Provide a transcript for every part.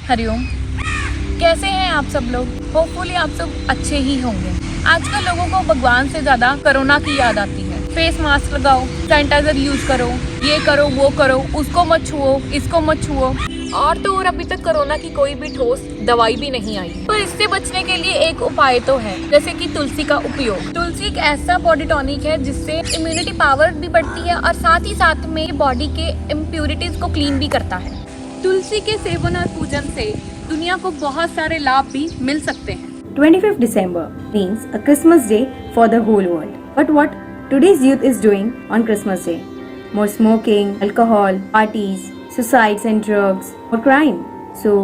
हरिओम। कैसे हैं आप सब लोग? होपफुली आप सब अच्छे ही होंगे। आजकल लोगों को भगवान से ज्यादा कोरोना की याद आती है। फेस मास्क लगाओ, सैनिटाइजर यूज करो, ये करो वो करो, उसको मत छुओ, इसको मत छुओ। और तो और अभी तक कोरोना की कोई भी ठोस दवाई भी नहीं आई। तो इससे बचने के लिए एक उपाय तो है, जैसे कि तुलसी का उपयोग। तुलसी एक ऐसा बॉडी टॉनिक है जिससे इम्यूनिटी पावर भी बढ़ती है और साथ ही साथ में बॉडी के इम्प्यूरिटीज को क्लीन भी करता है। तुलसी के सेवन और पूजन से दुनिया को बहुत सारे लाभ भी मिल सकते हैं। 25th December means a Christmas day for the whole world. But what today's youth is doing on Christmas Day? More smoking, alcohol, parties, suicides and drugs, or crime. So,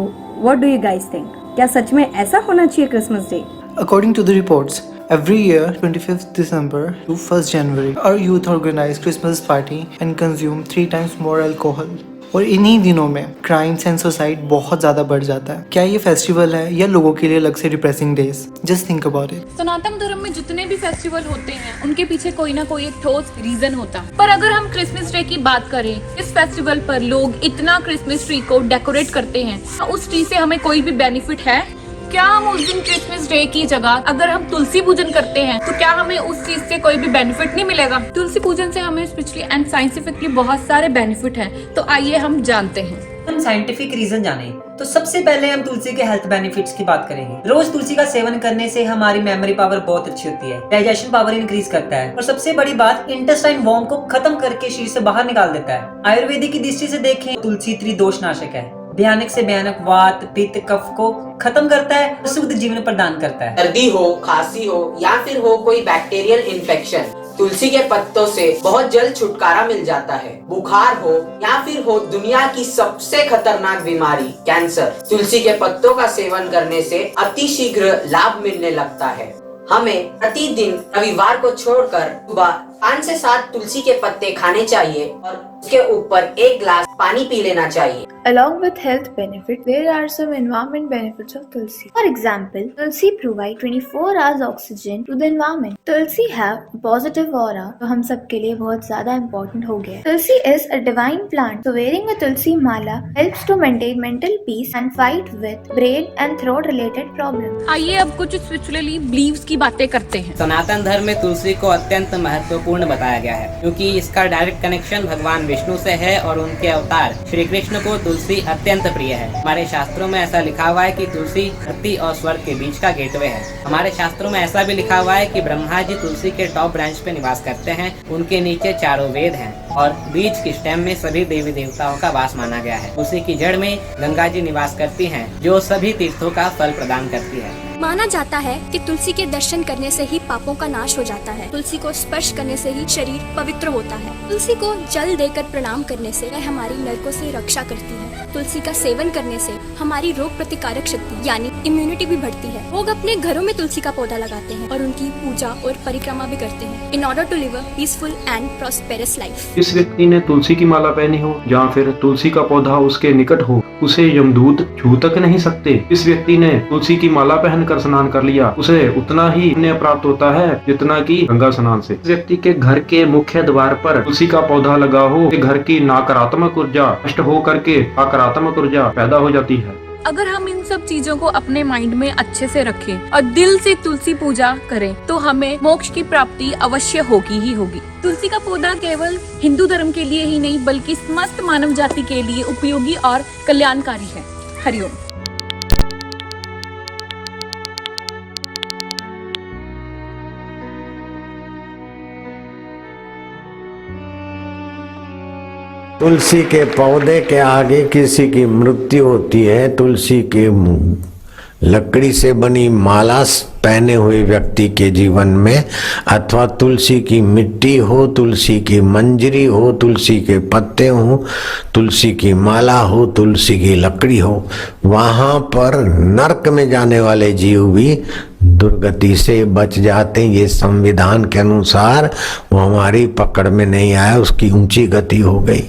what do you guys think? क्या सच में ऐसा होना चाहिए Christmas Day? According to the reports, every year 25th December to 1st January, our youth organize Christmas party and consume 3 times more alcohol. और इन्हीं दिनों में crimes and suicide बहुत ज्यादा बढ़ जाता है। क्या ये फेस्टिवल है या लोगों के लिए अलग से depressing days? Just think about it. सनातन धर्म में जितने भी फेस्टिवल होते हैं उनके पीछे कोई ना कोई एक ठोस रीजन होता है। पर अगर हम क्रिसमस डे की बात करें, इस फेस्टिवल पर लोग इतना क्रिसमस ट्री को डेकोरेट करते हैं, उस ट्री से हमें कोई भी बेनिफिट है? क्या हम उस दिन क्रिसमस डे की जगह अगर हम तुलसी पूजन करते हैं तो क्या हमें उस चीज से कोई भी बेनिफिट नहीं मिलेगा? तुलसी पूजन से हमें स्पिरिचुअली एंड साइंटिफिकली बहुत सारे बेनिफिट हैं। तो आइए हम जानते हैं। हम साइंटिफिक रीजन जाने तो सबसे पहले हम तुलसी के हेल्थ बेनिफिट्स की बात करेंगे। रोज तुलसी का सेवन करने से हमारी मेमोरी पावर बहुत अच्छी होती है, डाइजेशन पावर इंक्रीज करता है और सबसे बड़ी बात इंटेस्टाइन वॉर्म को खत्म करके शरीर से बाहर निकाल देता है। आयुर्वेदिक की दृष्टि से देखें, तुलसी त्रिदोषनाशक है, भयानक से भयानक वात पित्त कफ को खत्म करता है और शुद्ध जीवन प्रदान करता है। सर्दी हो, खांसी हो या फिर हो कोई बैक्टीरियल इन्फेक्शन, तुलसी के पत्तों से बहुत जल्द छुटकारा मिल जाता है। बुखार हो या फिर हो दुनिया की सबसे खतरनाक बीमारी कैंसर, तुलसी के पत्तों का सेवन करने से अतिशीघ्र लाभ मिलने लगता है। हमें प्रतिदिन रविवार को छोड़कर सुबह 5 से 7 तुलसी के पत्ते खाने चाहिए और उसके ऊपर 1 गिलास पानी पी लेना चाहिए। Along with health benefits, there are some environment benefits of Tulsi. For example, Tulsi provide 24 hours oxygen to the environment. Tulsi have a positive aura, तो हम सब के लिए बहुत ज्यादा important हो गया। Tulsi is a divine plant, so wearing a Tulsi mala helps to maintain mental peace and fight with brain and throat related problems. आइए अब कुछ स्पिरिचुअली बिलीव्स की बातें करते हैं। सनातन धर्म में तुलसी को अत्यंत महत्वपूर्ण बताया गया है, क्योंकि इसका डायरेक्ट कनेक्शन भगवान विष्णु से है और उनके अवतार श्री कृष्ण को तुलसी अत्यंत प्रिय है। हमारे शास्त्रों में ऐसा लिखा हुआ है कि तुलसी धरती और स्वर्ग के बीच का गेटवे है। हमारे शास्त्रों में ऐसा भी लिखा हुआ है कि ब्रह्मा जी तुलसी के टॉप ब्रांच पे निवास करते हैं, उनके नीचे चारों वेद हैं और बीच की स्टेम में सभी देवी देवताओं का वास माना गया है। तुलसी की जड़ में गंगा जी निवास करती हैं, जो सभी तीर्थों का फल प्रदान करती है। माना जाता है कि तुलसी के दर्शन करने से ही पापों का नाश हो जाता है। तुलसी को स्पर्श करने से ही शरीर पवित्र होता है। तुलसी को जल देकर प्रणाम करने से वह हमारी नरकों से रक्षा करती है। तुलसी का सेवन करने से हमारी रोग प्रतिकारक शक्ति यानी इम्यूनिटी भी बढ़ती है। लोग अपने घरों में तुलसी का पौधा लगाते हैं और उनकी पूजा और परिक्रमा भी करते हैं in order to live a peaceful and prosperous life. इस व्यक्ति ने तुलसी की माला पहनी हो या फिर तुलसी का पौधा उसके निकट हो, उसे यमदूत छू तक नहीं सकते। इस व्यक्ति ने तुलसी की माला पहनकर स्नान कर लिया, उसे उतना ही पुण्य प्राप्त होता है जितना कि गंगा स्नान से। इस व्यक्ति के घर के मुख्य द्वार पर तुलसी का पौधा लगा हो, घर की नकारात्मक ऊर्जा नष्ट हो करके सकारात्मक ऊर्जा पैदा हो जाती है। अगर हम इन सब चीजों को अपने माइंड में अच्छे से रखें और दिल से तुलसी पूजा करें तो हमें मोक्ष की प्राप्ति अवश्य होगी ही होगी। तुलसी का पौधा केवल हिंदू धर्म के लिए ही नहीं बल्कि समस्त मानव जाति के लिए उपयोगी और कल्याणकारी है। हरिओम। तुलसी के पौधे के आगे किसी की मृत्यु होती है, तुलसी के लकड़ी से बनी माला पहने हुए व्यक्ति के जीवन में, अथवा तुलसी की मिट्टी हो, तुलसी की मंजरी हो, तुलसी के पत्ते हो, तुलसी की माला हो, तुलसी की लकड़ी हो, वहाँ पर नरक में जाने वाले जीव भी दुर्गति से बच जाते हैं। ये संविधान के अनुसार वो हमारी पकड़ में नहीं आया, उसकी ऊंची गति हो गई।